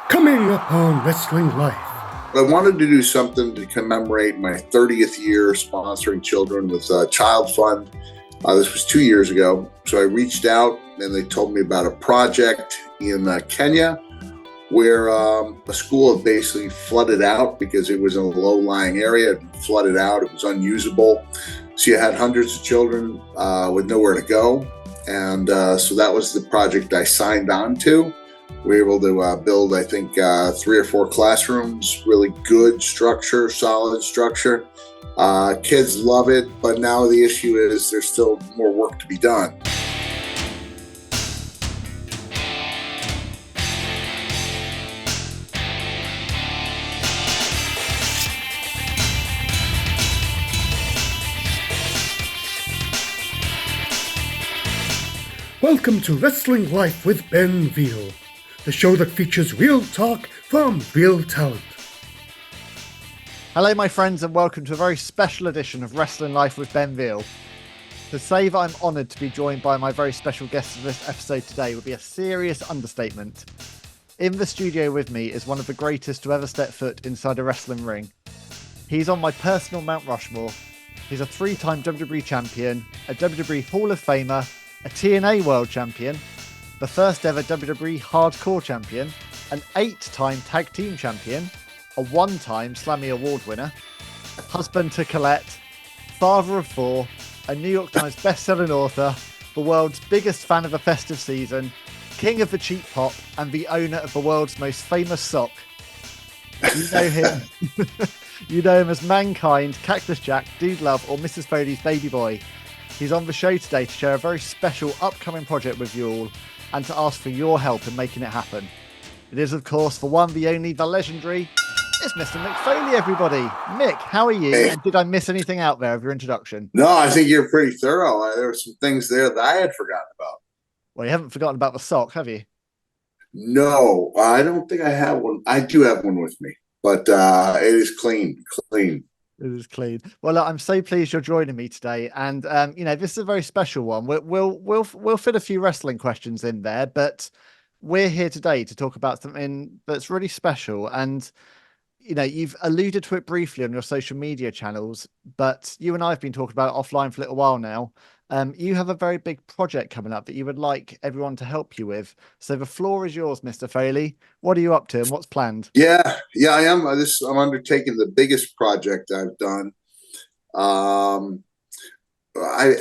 Coming up on Wrestling Life. I wanted to do something to commemorate my 30th year sponsoring children with Childfund. This was 2 years ago. So I reached out and they told me about a project in Kenya where a school had basically flooded out because it was in a low-lying area. It flooded out. It was unusable. So you had hundreds of children with nowhere to go. And so that was the project I signed on to. We were able to build, I think, 3 or 4 classrooms, really good structure, solid structure. Kids love it, but now the issue is there's still more work to be done. Welcome to Wrestling Life with Ben Veal, the show that features real talk from real talent. Hello my friends and welcome to a very special edition of Wrestling Life with Ben Veal. To say that I'm honoured to be joined by my very special guest for this episode today would be a serious understatement. In the studio with me is one of the greatest to ever step foot inside a wrestling ring. He's on my personal Mount Rushmore. He's a 3-time WWE champion, a WWE Hall of Famer, a TNA World Champion, the first ever WWE Hardcore Champion, an 8-time Tag Team Champion, a 1-time Slammy Award winner, husband to Colette, father of 4, a New York Times best-selling author, the world's biggest fan of the festive season, king of the cheap pop, and the owner of the world's most famous sock. You know him. You know him as Mankind, Cactus Jack, Dude Love, or Mrs. Foley's baby boy. He's on the show today to share a very special upcoming project with you all and to ask for your help in making it happen. It is, of course, the one, the only, the legendary, it's Mr. Mick Foley, everybody. Mick, how are you? Hey. And did I miss anything out there of your introduction? No, I think you're pretty thorough. There were some things there that I had forgotten about. Well, you haven't forgotten about the sock, have you? No, I don't think I have one. I do have one with me, but it is clean. It is clean. Well, look, I'm so pleased you're joining me today, and this is a very special one. We'll fit a few wrestling questions in there, but we're here today to talk about something that's really special. And you've alluded to it briefly on your social media channels, but you and I have been talking about it offline for a little while now. You have a very big project coming up that you would like everyone to help you with. So the floor is yours, Mr. Foley. What are you up to and what's planned? Yeah, I am. I'm undertaking the biggest project I've done. I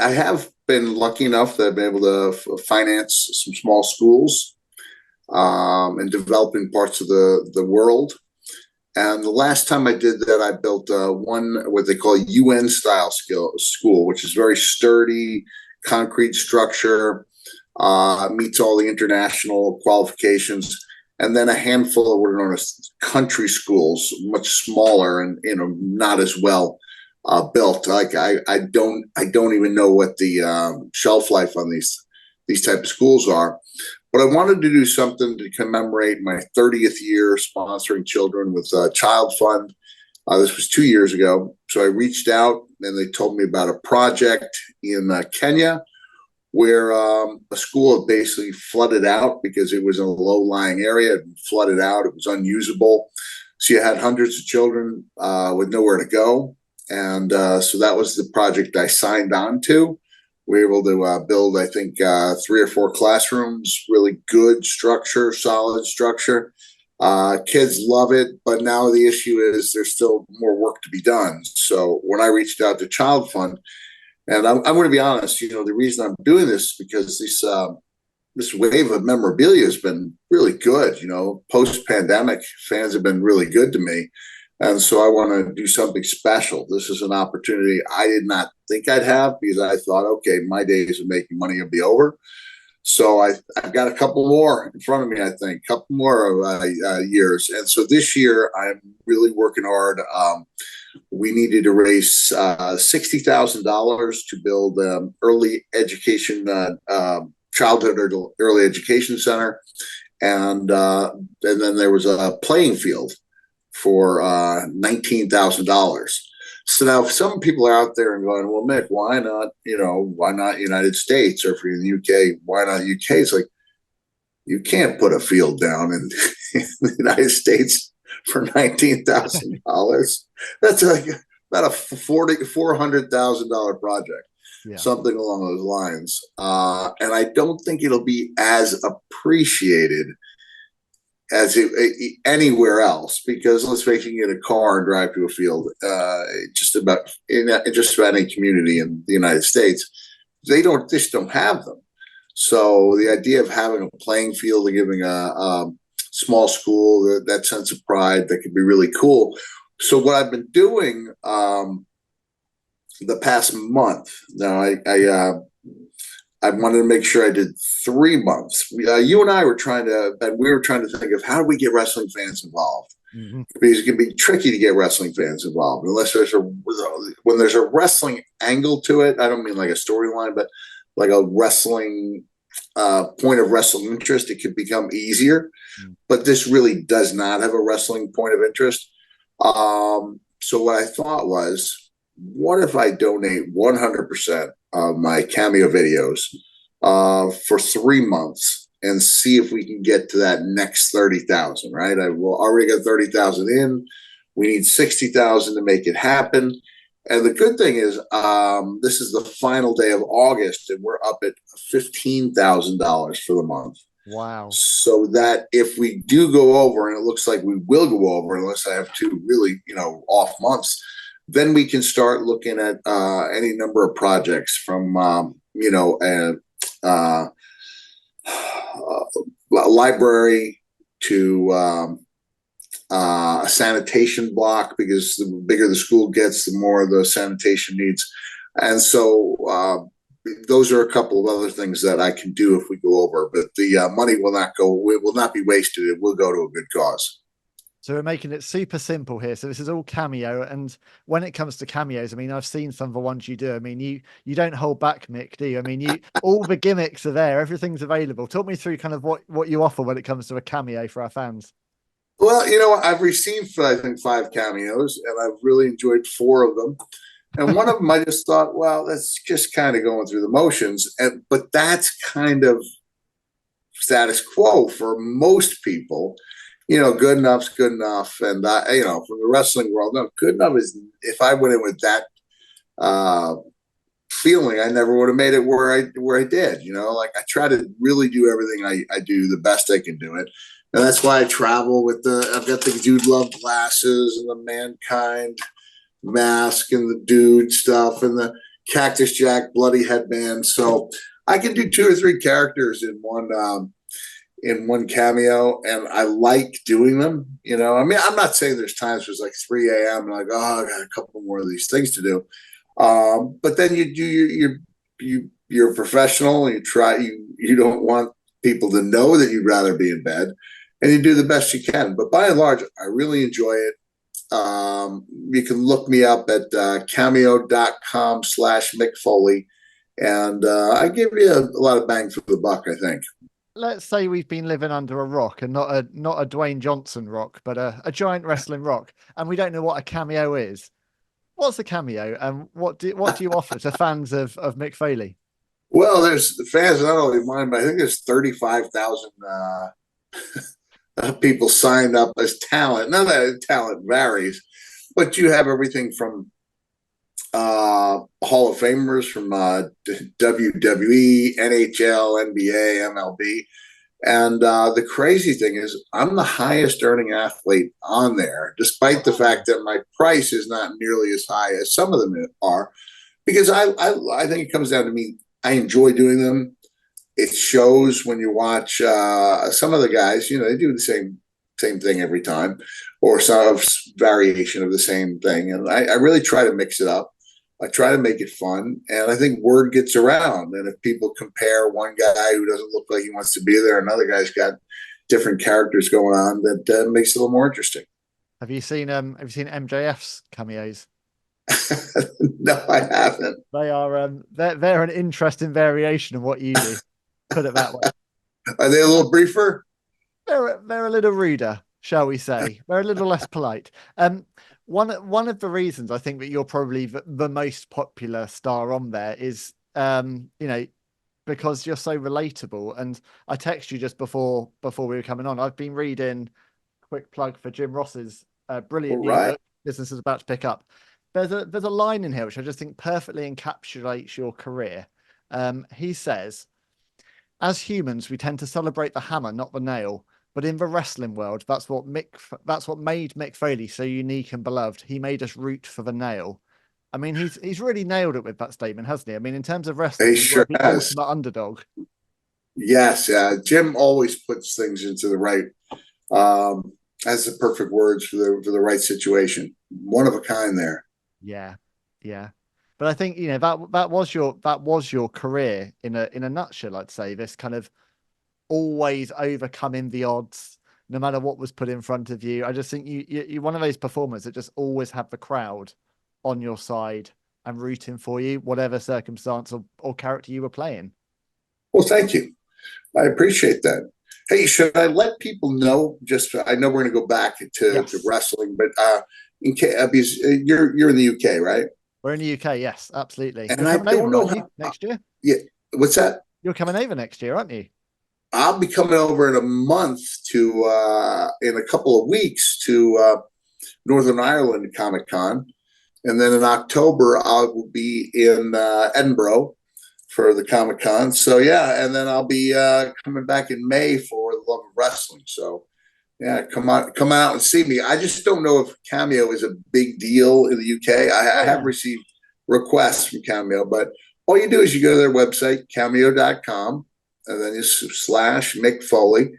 have been lucky enough that I've been able to finance some small schools in developing parts of the world. And the last time I did that, I built what they call UN style school, which is very sturdy, concrete structure, meets all the international qualifications. And then a handful of what are known as country schools, much smaller and not as well built. Like I don't even know what the shelf life on these type of schools are. But I wanted to do something to commemorate my 30th year sponsoring children with Childfund. This was 2 years ago. So I reached out and they told me about a project in Kenya where a school had basically flooded out because it was in a low-lying area. It flooded out. It was unusable. So you had hundreds of children with nowhere to go. And so that was the project I signed on to. We were able to build, I think, 3 or 4 classrooms, really good structure, solid structure. Kids love it, but now the issue is there's still more work to be done. So when I reached out to Childfund, and I'm going to be honest, the reason I'm doing this is because this wave of memorabilia has been really good. Post-pandemic, fans have been really good to me. And so I want to do something special. This is an opportunity I did not think I'd have because I thought, okay, my days of making money will be over. So I've got a couple more in front of me, I think, a couple more years. And so this year I'm really working hard. We needed to raise $60,000 to build early education, childhood or early education center. And then there was a playing field for $19,000. So now some people are out there and going, well, Mick, why not United States? Or if you're in the UK, why not UK? It's like, you can't put a field down in, in the United States for $19,000. That's like about a $400,000 project, something along those lines. And I don't think it'll be as appreciated as anywhere else, because let's face it, you get a car and drive to a field. Just about in just about any community in the United States, they just don't have them. So the idea of having a playing field and giving a small school that sense of pride, that could be really cool. So what I've been doing the past month now, I wanted to make sure I did 3 months. You and I were trying to think of how do we get wrestling fans involved, because it can be tricky to get wrestling fans involved unless when there's a wrestling angle to it. I don't mean like a storyline, but like a wrestling point of wrestling interest. It could become easier, but this really does not have a wrestling point of interest. So what I thought was, what if I donate 100% of my Cameo videos for 3 months and see if we can get to that next 30,000, right? I will already got 30,000 in. We need 60,000 to make it happen. And the good thing is, this is the final day of August, and we're up at $15,000 for the month. Wow. So that if we do go over, and it looks like we will go over unless I have 2 really, off months, then we can start looking at any number of projects from, a library to a sanitation block, because the bigger the school gets, the more the sanitation needs. And so those are a couple of other things that I can do if we go over, but the money will not be wasted. It will go to a good cause. So we're making it super simple here. So this is all Cameo. And when it comes to cameos, I mean, I've seen some of the ones you do. I mean, you don't hold back, Mick, do you? I mean, all the gimmicks are there. Everything's available. Talk me through kind of what you offer when it comes to a cameo for our fans. Well, I've received, I think, 5 cameos, and I've really enjoyed 4 of them. And one of them, I just thought, well, that's just kind of going through the motions. But that's kind of status quo for most people. Good enough's good enough. And, from the wrestling world, no, good enough is, if I went in with that feeling, I never would have made it where I did. Like, I try to really do everything I do the best I can do it. And that's why I travel with I've got the Dude Love glasses and the Mankind mask and the dude stuff and the Cactus Jack bloody headband. So I can do 2 or 3 characters in one cameo, and I like doing them. I mean, I'm not saying there's times where it's like 3 a.m. and like, oh, I got a couple more of these things to do. But then you're a professional, and you don't want people to know that you'd rather be in bed, and you do the best you can. But by and large, I really enjoy it. You can look me up at cameo.com/Mick Foley, and I give you a lot of bang for the buck, I think. Let's say we've been living under a rock, and not a Dwayne Johnson rock, but a giant wrestling rock, and we don't know what a cameo is. What's a cameo, and what do you offer to fans of Mick Foley? Well, there's fans, not only mine, but I think there's 35,000 people signed up as talent. Now that talent varies, but you have everything from Hall of Famers from WWE, NHL, NBA, MLB. And the crazy thing is, I'm the highest earning athlete on there, despite the fact that my price is not nearly as high as some of them are, because I think it comes down to me. I enjoy doing them. It shows when you watch some of the guys, they do the same thing every time, or some variation of the same thing. And I really try to mix it up. I try to make it fun, and I think word gets around. And if people compare one guy who doesn't look like he wants to be there, another guy's got different characters going on, that makes it a little more interesting. Have you seen MJF's cameos? No, I haven't. They are they're an interesting variation of what you do. Put it that way. Are they a little briefer? They're a little ruder, shall we say? They're a little less polite. One of the reasons I think that you're probably the most popular star on there is, because you're so relatable. And I texted you just before we were coming on. I've been reading, quick plug for Jim Ross's brilliant All new right. book, Business is About to Pick Up. There's a line in here which I just think perfectly encapsulates your career. He says, as humans, we tend to celebrate the hammer, not the nail. But in the wrestling world, that's what made Mick Foley so unique and beloved. He made us root for the nail. I mean, he's really nailed it with that statement, hasn't he? I mean, in terms of wrestling, He you were sure the has. ultimate underdog. Yes, Jim always puts things into the right, has the perfect words for the right situation. One of a kind there. Yeah, yeah. But I think, that was your career in a nutshell. I'd say this kind of always overcoming the odds, no matter what was put in front of you. I just think you're one of those performers that just always have the crowd on your side and rooting for you, whatever circumstance or character you were playing. Well, thank you. I appreciate that. Hey, should I let people know? Just I know we're going to go back to wrestling, but in case because you're in the UK, right? We're in the UK, yes, absolutely. And You're I coming over, don't know aren't you, how. next year? Yeah, what's that? You're coming over next year, aren't you? I'll be coming over in a month to in a couple of weeks to Northern Ireland Comic Con, and then in October I will be in Edinburgh for the Comic Con. So yeah, and then I'll be coming back in May for the Love of Wrestling. So yeah, come out and see me. I just don't know if Cameo is a big deal in the UK. I have received requests from Cameo, but all you do is you go to their website, cameo.com, and then you slash Mick Foley,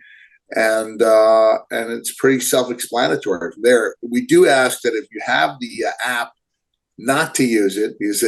and it's pretty self-explanatory from there. We do ask that if you have the app, not to use it because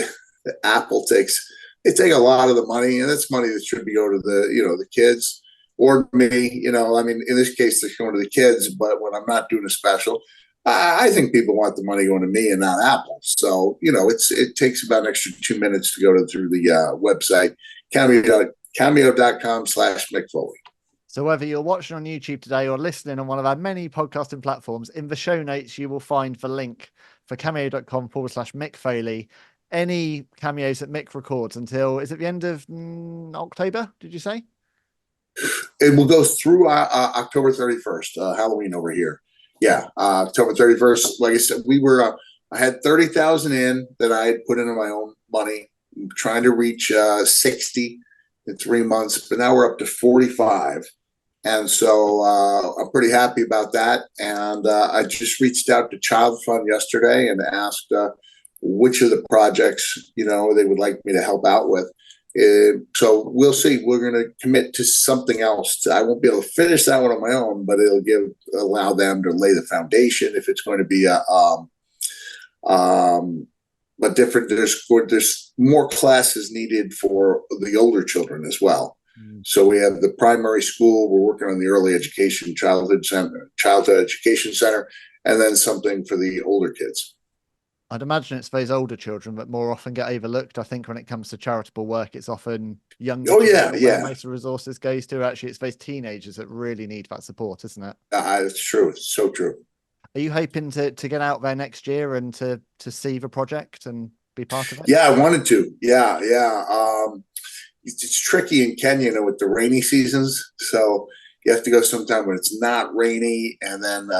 Apple takes a lot of the money, and that's money that should be going to the kids or me. I mean, in this case, it's going to the kids. But when I'm not doing a special, I think people want the money going to me and not Apple. So it takes about an extra 2 minutes to go through the website cameo.com/Mick Foley. So whether you're watching on YouTube today or listening on one of our many podcasting platforms, in the show notes you will find the link for cameo.com/Mick Foley. Any cameos that Mick records until, is it the end of October, did you say? It will go through October 31st, Halloween over here. Yeah, October 31st. Like I said, I had 30,000 in that I had put into my own money, trying to reach 60 in 3 months, but now we're up to 45. And so I'm pretty happy about that. And I just reached out to Childfund yesterday and asked which of the projects, they would like me to help out with. So we'll see. We're going to commit to something else. I won't be able to finish that one on my own, but it'll allow them to lay the foundation if it's going to be but different. There's more classes needed for the older children as well. So we have the primary school. We're working on the early education childhood education center, and then something for the older kids. I'd imagine it's those older children that more often get overlooked. I think when it comes to charitable work, it's often younger children where most of the resources goes to. Actually, it's those teenagers that really need that support, isn't it? It's true. It's so true. Are you hoping to get out there next year and to see the project and be part of it? Yeah, I wanted to. Yeah. It's tricky in Kenya, with the rainy seasons. So you have to go sometime when it's not rainy, and then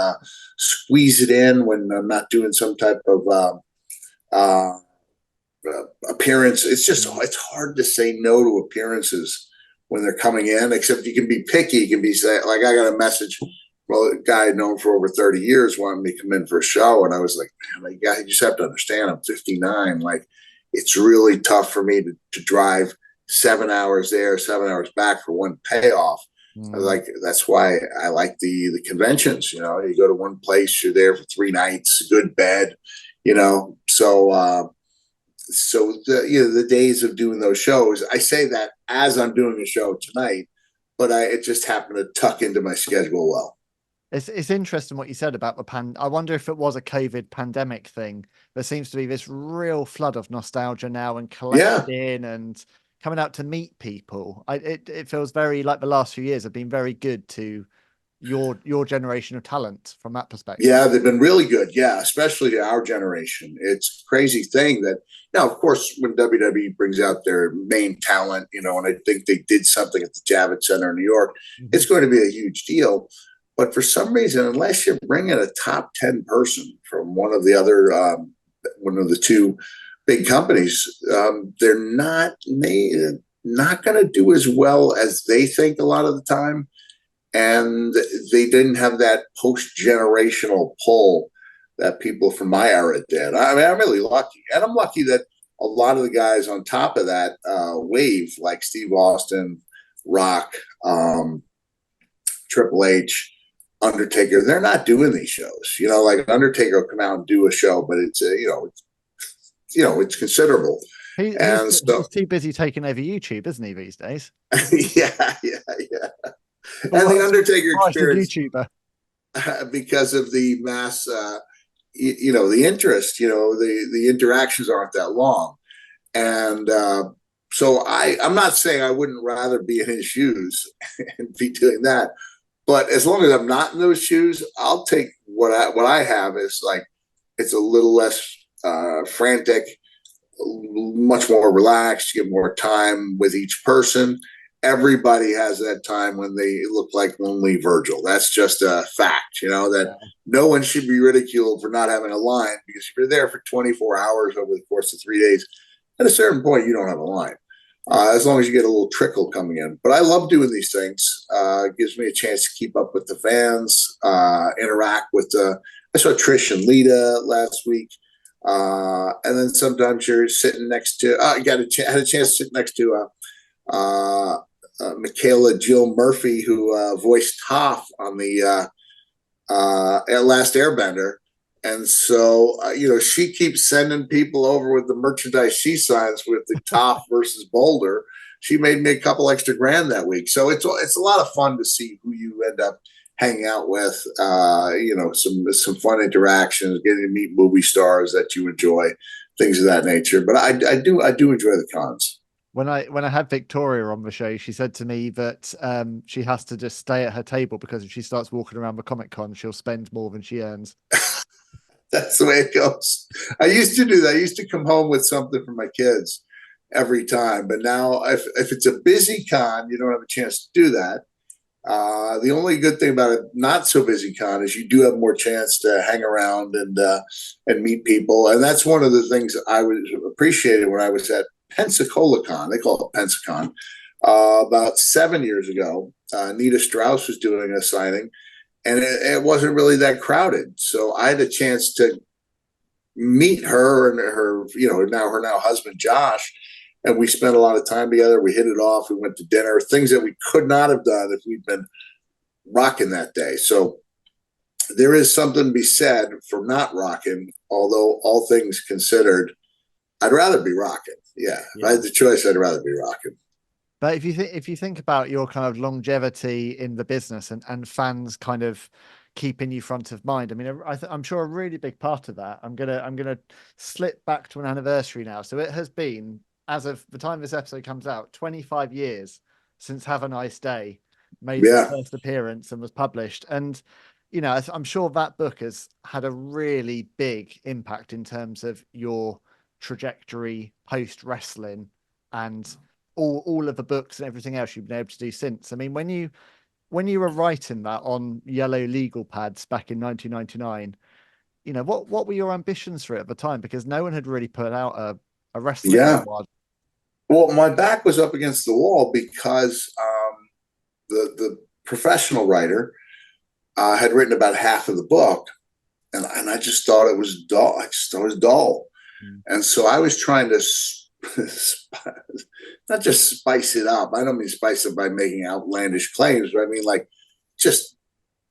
squeeze it in when I'm not doing some type of appearance. It's hard to say no to appearances when they're coming in, except you can be picky. You can be like, I got a message. Well, a guy I'd known for over 30 years wanted me to come in for a show. And I was like, man, you just have to understand, I'm 59. Like, it's really tough for me to drive 7 hours there, 7 hours back for one payoff. That's why I like the conventions. You go to one place, you're there for 3 nights, good bed, so the days of doing those shows, I say that as I'm doing a show tonight, but it just happened to tuck into my schedule well. It's interesting what you said about I wonder if it was a COVID pandemic thing. There seems to be this real flood of nostalgia now and collecting and coming out to meet people. It feels very like the last few years have been very good to your generation of talent from that perspective. Yeah, they've been really good. Yeah, especially our generation. It's a crazy thing that now, of course, when WWE brings out their main talent, and I think they did something at the Javits Center in New York, it's going to be a huge deal. But for some reason, unless you're bringing a top 10 person from one of the two big companies, they're not going to do as well as they think a lot of the time. And they didn't have that post-generational pull that people from my era did. I mean, I'm really lucky. And I'm lucky that a lot of the guys on top of that wave, like Steve Austin, Rock, Triple H, Undertaker, they're not doing these shows. Like Undertaker will come out and do a show, but it's it's considerable. He's too busy taking over YouTube, isn't he, these days? Yeah. And the Undertaker experience, YouTuber. Because of the mass, the interest, the interactions aren't that long. And so I'm not saying I wouldn't rather be in his shoes and be doing that. But as long as I'm not in those shoes, I'll take what I have is like, it's a little less frantic, much more relaxed, you get more time with each person. Everybody has that time when they look like lonely Virgil. That's just a fact, that no one should be ridiculed for not having a line, because if you're there for 24 hours over the course of 3 days, at a certain point, you don't have a line, as long as you get a little trickle coming in. But I love doing these things. It gives me a chance to keep up with the fans, interact with I saw Trish and Lita last week. And then sometimes you're sitting next to, had a chance to sit next to Michaela Jill Murphy, who voiced Toph on the Last Airbender. And so, she keeps sending people over with the merchandise she signs with the Toph versus Boulder. She made me a couple extra grand that week. So it's a lot of fun to see who you end up hanging out with, some fun interactions, getting to meet movie stars that you enjoy, things of that nature. But I do enjoy the cons. When I had Victoria on the show, she said to me that she has to just stay at her table, because if she starts walking around the Comic Con, she'll spend more than she earns. That's the way it goes. I used to do that. I used to come home with something for my kids every time. But now if it's a busy con, you don't have a chance to do that. The only good thing about a not so busy con is you do have more chance to hang around and meet people. And that's one of the things I was appreciated when I was at Pensacola Con. They call it Pensacon. About 7 years ago, Nita Strauss was doing a signing, and it wasn't really that crowded. So I had a chance to meet her and her now husband, Josh. And we spent a lot of time together. We hit it off. We went to dinner, things that we could not have done if we'd been rocking that day. So there is something to be said for not rocking, although all things considered, I'd rather be rocking. Yeah. If I had the choice, I'd rather be rocking. But if you think about your kind of longevity in the business and fans kind of keeping you front of mind, I mean, I'm sure a really big part of that. I'm gonna slip back to an anniversary now. So it has been, as of the time this episode comes out, 25 years since Have a Nice Day made its first appearance and was published. And, I'm sure that book has had a really big impact in terms of your trajectory post wrestling and all of the books and everything else you've been able to do since. I mean, when you were writing that on yellow legal pads back in 1999, what were your ambitions for it at the time? Because no one had really put out a wrestling squad. Well, my back was up against the wall because the professional writer had written about half of the book, and I just thought it was dull. I just thought it was dull. And so I was trying to not just spice it up. I don't mean spice it by making outlandish claims, but I mean like just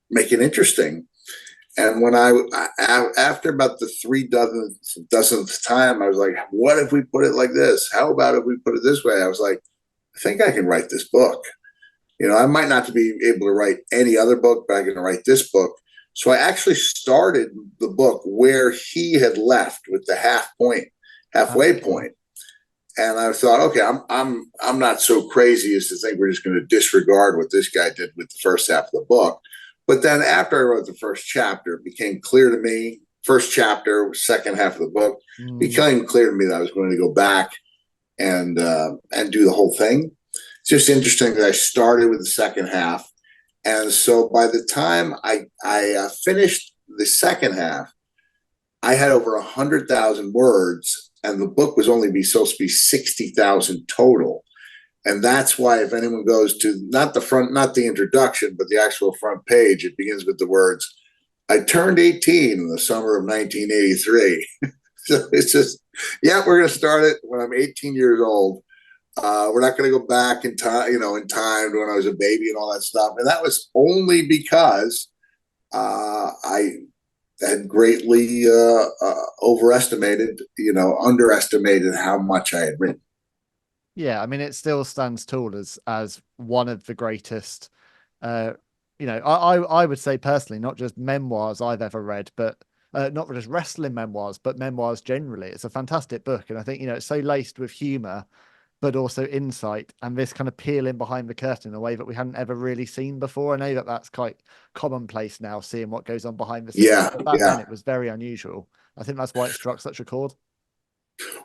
make it interesting. And when after about the dozenth time, I was like, what if we put it like this? How about if we put it this way? I was like, I think I can write this book. I might not be able to write any other book, but I can write this book. So I actually started the book where he had left with the halfway point. And I thought, okay, I'm not so crazy as to think we're just going to disregard what this guy did with the first half of the book. But then after I wrote the first chapter, it became clear to me, first chapter, second half of the book, became clear to me that I was going to go back and do the whole thing. It's just interesting that I started with the second half. And so by the time I finished the second half, I had over 100,000 words, and the book was only supposed to be 60,000 total. And that's why if anyone goes to not the introduction, but the actual front page, it begins with the words, I turned 18 in the summer of 1983. So it's just, yeah, we're going to start it when I'm 18 years old. We're not going to go back in time, in time to when I was a baby and all that stuff. And that was only because I had greatly underestimated how much I had written. Yeah, I mean, it still stands tall as one of the greatest. I would say personally, not just memoirs I've ever read, but not just wrestling memoirs, but memoirs generally. It's a fantastic book, and I think it's so laced with humor, but also insight and this kind of peeling behind the curtain in a way that we hadn't ever really seen before. I know that that's quite commonplace now, seeing what goes on behind the scenes. Yeah, but back then it was very unusual. I think that's why it struck such a chord.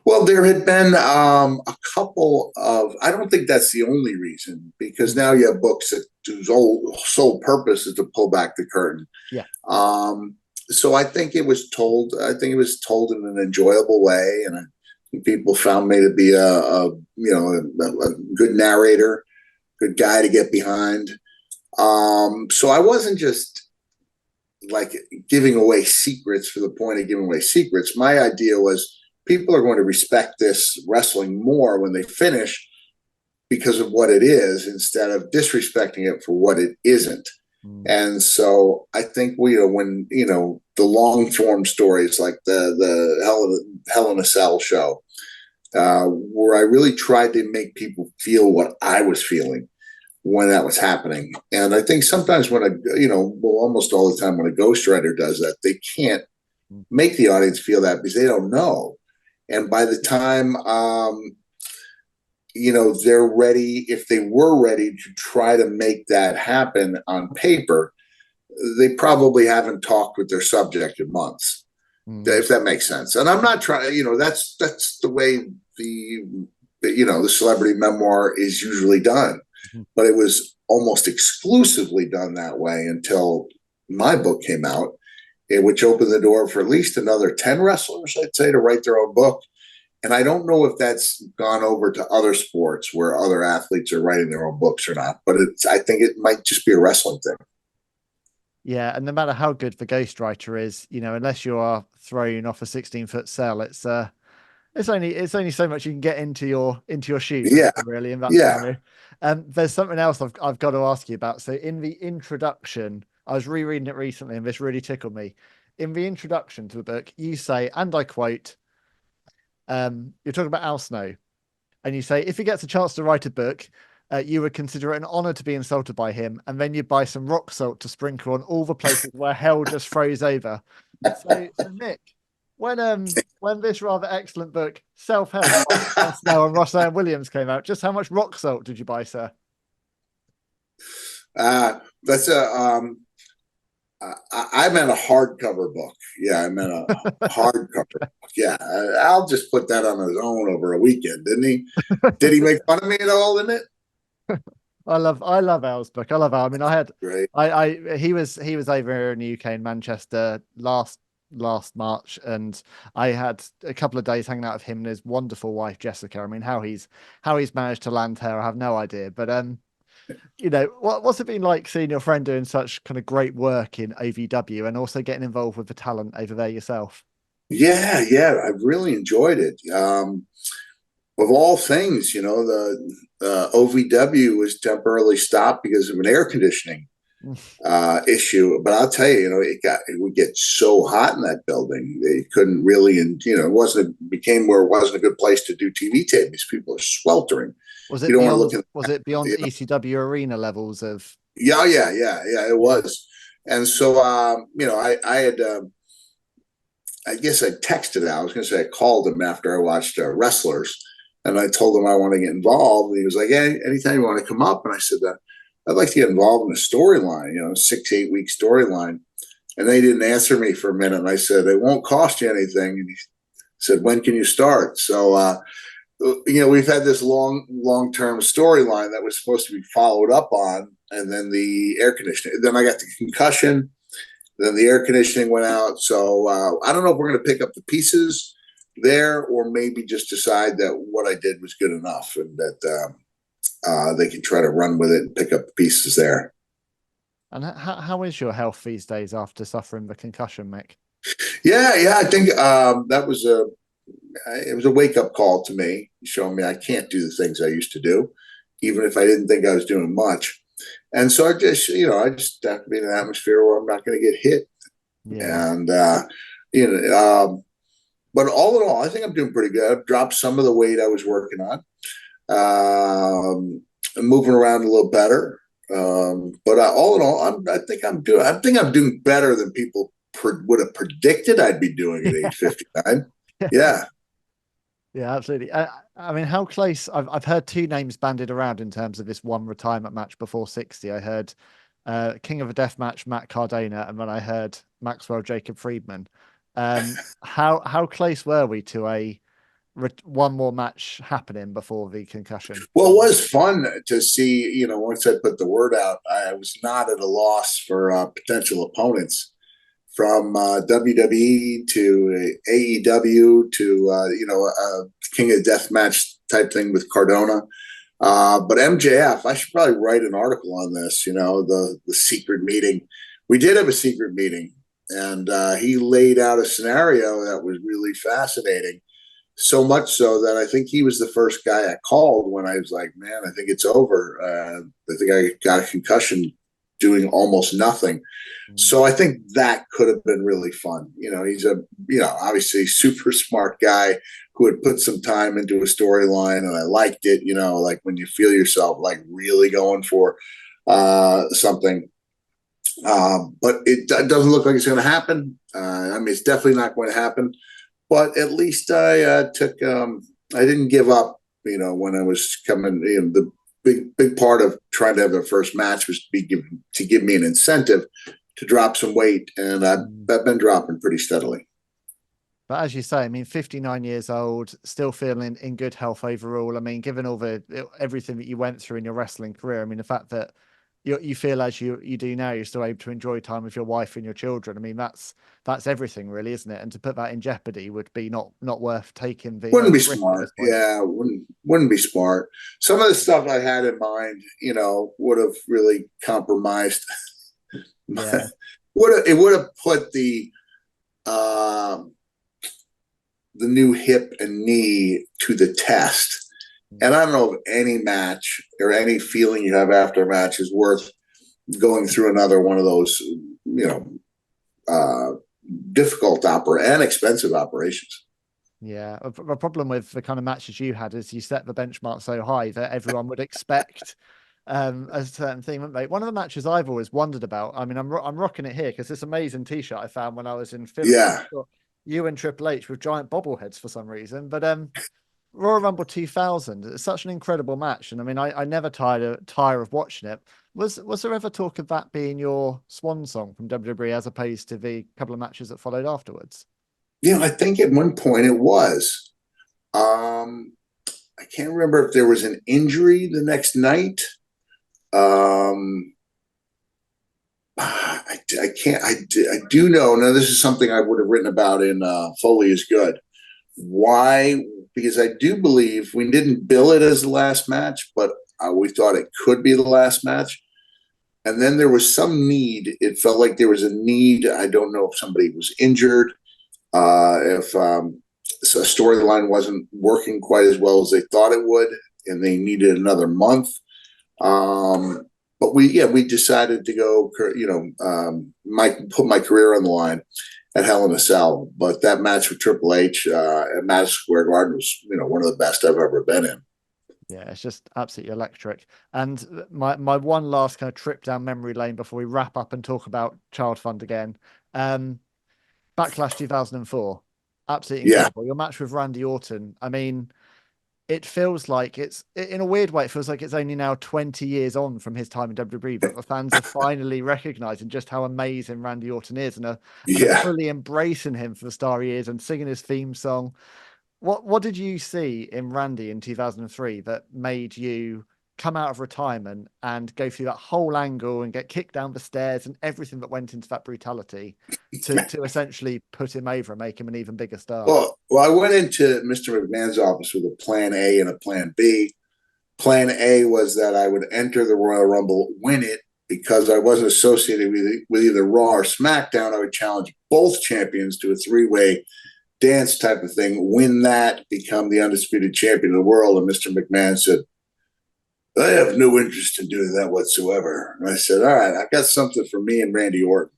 Well, there had been a couple of, I don't think that's the only reason, because now you have books that whose sole purpose is to pull back the curtain. Yeah. So I think it was told in an enjoyable way, and people found me to be a good narrator, good guy to get behind. So I wasn't just like giving away secrets for the point of giving away secrets. My idea was, people are going to respect this wrestling more when they finish because of what it is, instead of disrespecting it for what it isn't. And so I think when the long form stories like the Hell in a Cell show, where I really tried to make people feel what I was feeling when that was happening. And I think sometimes when almost all the time when a ghostwriter does that, they can't make the audience feel that because they don't know. And by the time, they're ready, if they were ready to try to make that happen on paper, they probably haven't talked with their subject in months, if that makes sense. And I'm not trying, that's the way the celebrity memoir is usually done. But it was almost exclusively done that way until my book came out, which opened the door for at least another 10 wrestlers, I'd say, to write their own book. And I don't know if that's gone over to other sports where other athletes are writing their own books or not, but I think it might just be a wrestling thing. Yeah, and no matter how good the ghostwriter is, unless you are thrown off a 16-foot cell, it's only so much you can get into your shoes. Yeah, really. In that scenario. There's something else I've got to ask you about. So in the introduction, I was rereading it recently, and this really tickled me. In the introduction to the book, you say, and I quote, you're talking about Al Snow, and you say, if he gets a chance to write a book, you would consider it an honor to be insulted by him, and then you'd buy some rock salt to sprinkle on all the places where hell just froze over. So Mick, when this rather excellent book, Self-Help, Al Snow and Ross Iron Williams came out, just how much rock salt did you buy, sir? That's I meant a hardcover book. Yeah, I meant a hardcover book. Yeah, I'll just put that on his own over a weekend, didn't he? Did he make fun of me at all in it? I love Al's book. I love Al. I mean, he was over here in the UK in Manchester last March, and I had a couple of days hanging out with him and his wonderful wife Jessica. I mean, how he's managed to land her, I have no idea. But what's it been like seeing your friend doing such kind of great work in OVW and also getting involved with the talent over there yourself? Yeah, I really enjoyed it. Of all things, the OVW was temporarily stopped because of an air conditioning issue. But I'll tell you, it would get so hot in that building. They couldn't really, became where it wasn't a good place to do TV tapings. People are sweltering. Was it beyond ECW arena levels of? Yeah, it was. And so, I had, I guess I texted Al. I was going to say I called him after I watched Wrestlers, and I told him I want to get involved. And he was like, "Hey, anytime you want to come up." And I said, I'd like to get involved in a storyline, 6 to 8 week storyline. And they didn't answer me for a minute. And I said, it won't cost you anything. And he said, when can you start? So, we've had this long-term storyline that was supposed to be followed up on. And then the air conditioning, then I got the concussion. Then the air conditioning went out. So I don't know if we're going to pick up the pieces there or maybe just decide that what I did was good enough and that they can try to run with it and pick up the pieces there. And how is your health these days after suffering the concussion, Mick? Yeah. I think that was a wake-up call to me, showing me I can't do the things I used to do, even if I didn't think I was doing much. And so I just have to be in an atmosphere where I'm not going to get hit. Yeah. And, but all in all, I think I'm doing pretty good. I've dropped some of the weight I was working on. I'm moving around a little better. But all in all, I think I'm doing better than people would have predicted I'd be doing at age 59. Yeah. Yeah, absolutely. I mean, how close? I've heard two names bandied around in terms of this one retirement match before 60. I heard King of the Death match, Matt Cardona, and then I heard Maxwell Jacob Friedman. How close were we to one more match happening before the concussion? Well, it was fun to see. Once I put the word out, I was not at a loss for potential opponents. From WWE to AEW to a King of Death match type thing with Cardona, but MJF, I should probably write an article on this. The secret meeting. We did have a secret meeting, and he laid out a scenario that was really fascinating. So much so that I think he was the first guy I called when I was like, "Man, I think it's over. I think I got a concussion doing almost nothing." So I think that could have been really fun. He's obviously super smart guy who had put some time into a storyline, and I liked it. Like when you feel yourself like really going for something, but it doesn't look like it's going to happen. It's definitely not going to happen. But at least I didn't give up. When I was coming, the big part of trying to have the first match was to give me an incentive to drop some weight, and I've been dropping pretty steadily. But as you say, 59 years old, still feeling in good health overall. Given everything that you went through in your wrestling career, the fact that you feel as you do now, you're still able to enjoy time with your wife and your children. That's everything, really, isn't it? And to put that in jeopardy would be not worth taking. Wouldn't be smart. Yeah, wouldn't be smart. Some of the stuff I had in mind, would have really compromised. Yeah. It would have put the new hip and knee to the test. And I don't know if any match or any feeling you have after a match is worth going through another one of those, difficult and expensive operations. Yeah. The problem with the kind of matches you had is you set the benchmark so high that everyone would expect a certain thing, wouldn't they? One of the matches I've always wondered about, I'm rocking it here because this amazing t-shirt I found when I was in Philly. Yeah. You and Triple H with giant bobbleheads for some reason, but Royal Rumble 2000, it's such an incredible match, and I never tire of watching it. Was there ever talk of that being your swan song from WWE as opposed to the couple of matches that followed afterwards? I think at one point it was. I can't remember if there was an injury the next night. I do know. Now, this is something I would have written about in Foley is Good. Why? Because I do believe we didn't bill it as the last match, but we thought it could be the last match. And then there was some need. It felt like there was a need. I don't know if somebody was injured, if a storyline wasn't working quite as well as they thought it would, and they needed another month. But we decided to go, put my career on the line at Hell in a Cell. But that match with Triple H at Madison Square Garden was, one of the best I've ever been in. Yeah, it's just absolutely electric. And my one last kind of trip down memory lane before we wrap up and talk about Childfund again. Backlash 2004, absolutely incredible. Your match with Randy Orton. it feels like in a weird way, it feels like it's only now 20 years on from his time in WWE, but the fans are finally recognizing just how amazing Randy Orton is and are Yeah. fully embracing him for the star he is and singing his theme song. What did you see in Randy in 2003 that made you come out of retirement and go through that whole angle and get kicked down the stairs and everything that went into that brutality to essentially put him over and make him an even bigger star? Well, I went into Mr. McMahon's office with a plan A and a plan B. Plan A was that I would enter the Royal Rumble, win it, because I wasn't associated with either Raw or SmackDown. I would challenge both champions to a three-way dance type of thing, win that, become the undisputed champion of the world. And Mr. McMahon said, I have no interest in doing that whatsoever. And I said, all right, I've got something for me and Randy Orton.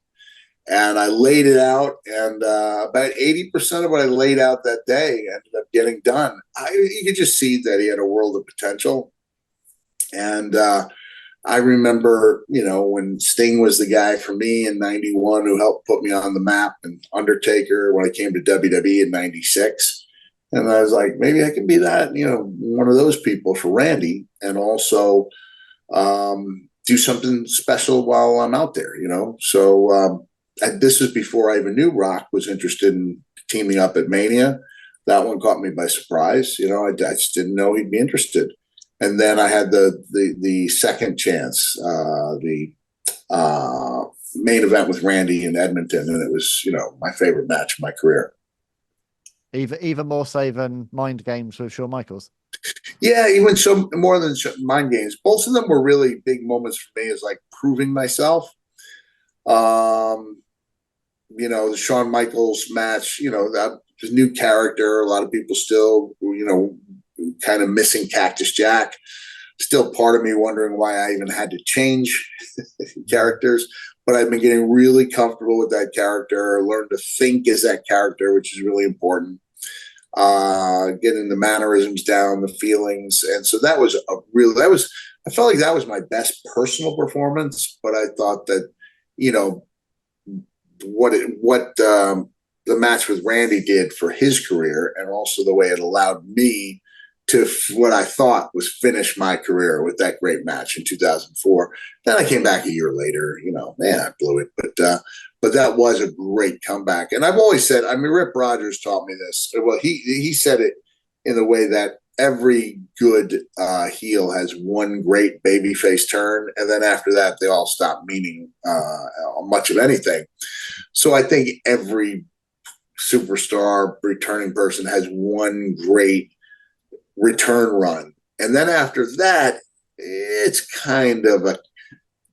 And I laid it out, and about 80% of what I laid out that day ended up getting done. You could just see that he had a world of potential. And I remember, when Sting was the guy for me in 91 who helped put me on the map, and Undertaker when I came to WWE in 96. And I was like, maybe I can be that, one of those people for Randy, and also do something special while I'm out there, So this was before I even knew Rock was interested in teaming up at Mania. That one caught me by surprise. I just didn't know he'd be interested. And then I had the second chance, the main event with Randy in Edmonton, and it was, my favorite match of my career. Even more so than Mind Games with Shawn Michaels. Yeah, even so, more than Mind Games. Both of them were really big moments for me, as like proving myself. The Shawn Michaels match, that was new character. A lot of people still, kind of missing Cactus Jack. Still part of me wondering why I even had to change characters. But I've been getting really comfortable with that character, learned to think as that character, which is really important. Getting the mannerisms down, the feelings. And so I felt like that was my best personal performance. But I thought that, what the match with Randy did for his career, and also the way it allowed me to what I thought was finish my career with that great match in 2004. Then I came back a year later, I blew it, but that was a great comeback. And I've always said, Rip Rogers taught me this. Well, he said it in the way that every good heel has one great babyface turn, and then after that, they all stop meaning much of anything. So I think every superstar returning person has one great return run, and then after that, it's kind of a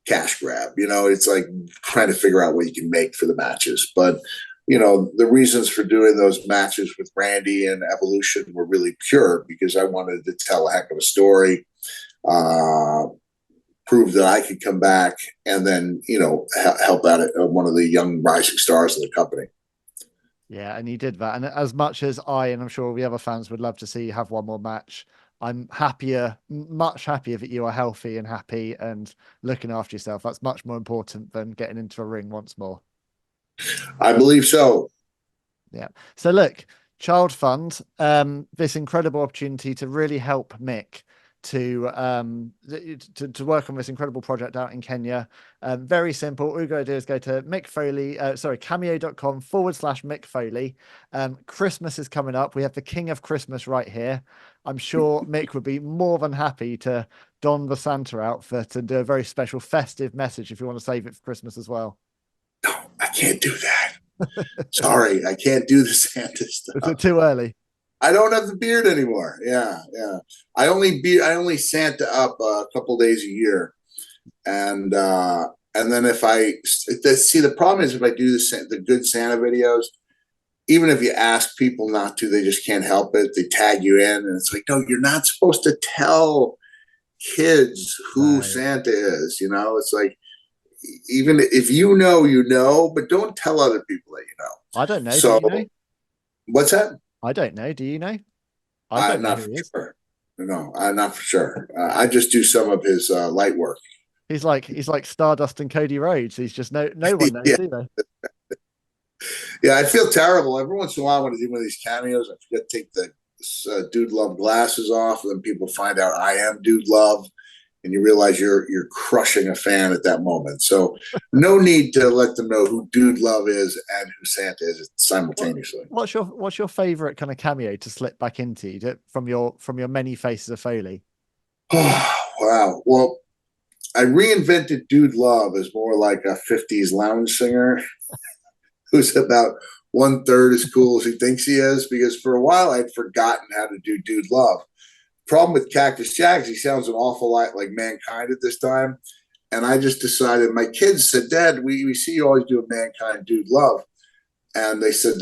cash grab. It's like trying to figure out what you can make for the matches. But the reasons for doing those matches with Randy and Evolution were really pure, because I wanted to tell a heck of a story, prove that I could come back, and then help out one of the young rising stars of the company. Yeah, and you did that. And as much as I, and I'm sure the other fans would love to see you have one more match, I'm much happier that you are healthy and happy and looking after yourself. That's much more important than getting into a ring once more. I believe so. Yeah. So look, Childfund, this incredible opportunity to really help Mick to work on this incredible project out in Kenya. Very simple. All you got to do is go to cameo.com/Mick Foley. Christmas is coming up. We have the king of Christmas right here. I'm sure Mick would be more than happy to don the Santa outfit and do a very special festive message if you want to save it for Christmas as well. No, I can't do that. Sorry, I can't do the Santa stuff. Is it too early? I don't have the beard anymore. Yeah. I only Santa up a couple days a year, and then if the problem is if I do the good Santa videos, even if you ask people not to, they just can't help it. They tag you in, and it's like, no, you're not supposed to tell kids who Santa is. It's like, even if you know, but don't tell other people that you know. I don't know. So, do you know? What's that? I don't know. Do you know? I'm not for sure. No, I'm not for sure. I just do some of his light work. He's like Stardust and Cody Rhodes. He's just no one knows, do they? Yeah, I feel terrible every once in a while when I do one of these cameos. I forget to take the Dude Love glasses off, and then people find out I am Dude Love, and you realize you're crushing a fan at that moment. So no need to let them know who Dude Love is and who Santa is simultaneously. What's your favorite kind of cameo to slip back into from your many faces of Foley? Oh, wow. Well, I reinvented Dude Love as more like a 50s lounge singer who's about 1/3 as cool as he thinks he is, because for a while I'd forgotten how to do Dude Love. Problem with Cactus Jack is he sounds an awful lot like Mankind at this time. And I just decided, my kids said, Dad, we see you always do a Mankind Dude Love. And they said,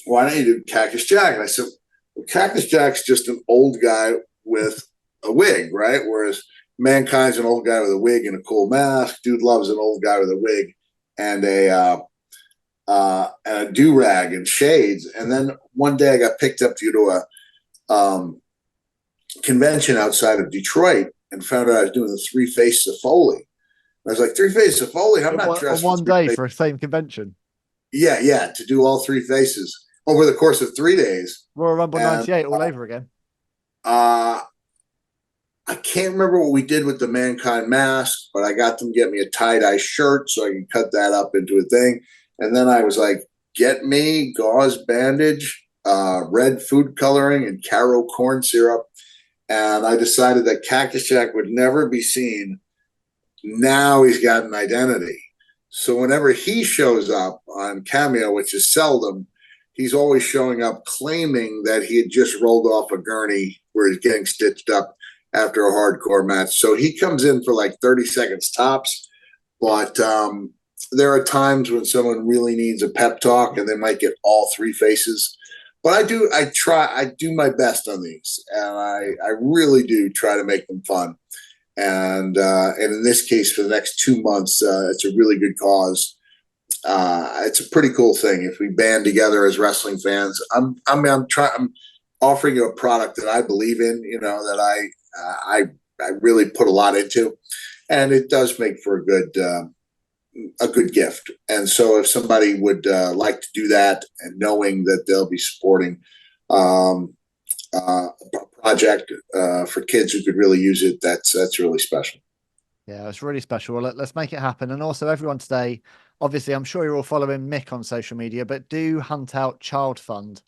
why don't you do Cactus Jack? And I said, well, Cactus Jack's just an old guy with a wig, right? Whereas Mankind's an old guy with a wig and a cool mask. Dude Love's an old guy with a wig and a do-rag and shades. And then one day I got picked up to go to a convention outside of Detroit and found out I was doing the Three Faces of Foley. I was like, Three Faces of Foley? I'm not dressed on one day for a same convention. Yeah, to do all three faces over the course of 3 days. Royal Rumble 98 all over again. I can't remember what we did with the Mankind mask, but I got them to get me a tie-dye shirt so I could cut that up into a thing. And then I was like, get me gauze bandage, red food coloring, and Caro corn syrup. And I decided that Cactus Jack would never be seen. Now he's got an identity. So whenever he shows up on Cameo, which is seldom, he's always showing up claiming that he had just rolled off a gurney where he's getting stitched up after a hardcore match. So he comes in for like 30 seconds tops. But there are times when someone really needs a pep talk and they might get all three faces. But I do my best on these, and I really do try to make them fun. And in this case, for the next 2 months, it's a really good cause. It's a pretty cool thing if we band together as wrestling fans. I'm offering you a product that I believe in, that I really put a lot into, and it does make for a good gift. And so if somebody would like to do that, and knowing that they'll be supporting a project for kids who could really use it, that's really special. Yeah, it's really special. Well, let's make it happen. And also everyone today, obviously, I'm sure you're all following Mick on social media, but do hunt out Childfund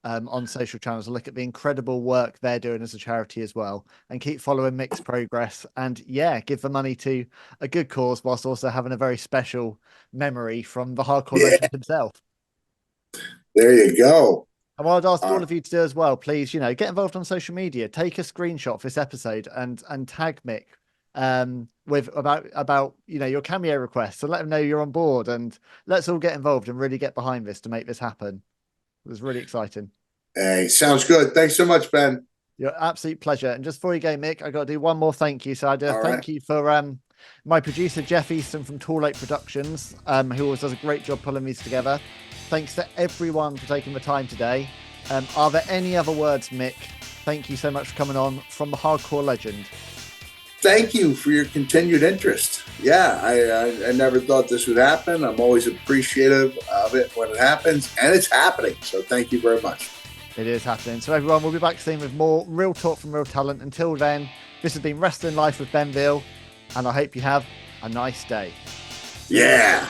on social channels and look at the incredible work they're doing as a charity as well, and keep following Mick's progress, and give the money to a good cause whilst also having a very special memory from the hardcore legend himself. There you go. And what I'd ask all of you to do as well, please, get involved on social media, take a screenshot of this episode and tag Mick with about your cameo requests, so let him know you're on board, and let's all get involved and really get behind this to make this happen. It was really exciting. Hey, sounds good. Thanks so much, Ben. Your absolute pleasure. And just before you go, Mick, I got to do one more thank you. So I do thank you for my producer, Jeff Easton from Tall Lake Productions, who always does a great job pulling these together. Thanks to everyone for taking the time today. Are there any other words, Mick? Thank you so much for coming on from the hardcore legend. Thank you for your continued interest. Yeah, I never thought this would happen. I'm always appreciative of it when it happens, and it's happening. So thank you very much. It is happening. So everyone, we'll be back soon with more real talk from real talent. Until then, this has been Wrestling Life with Ben Veal, and I hope you have a nice day. Yeah.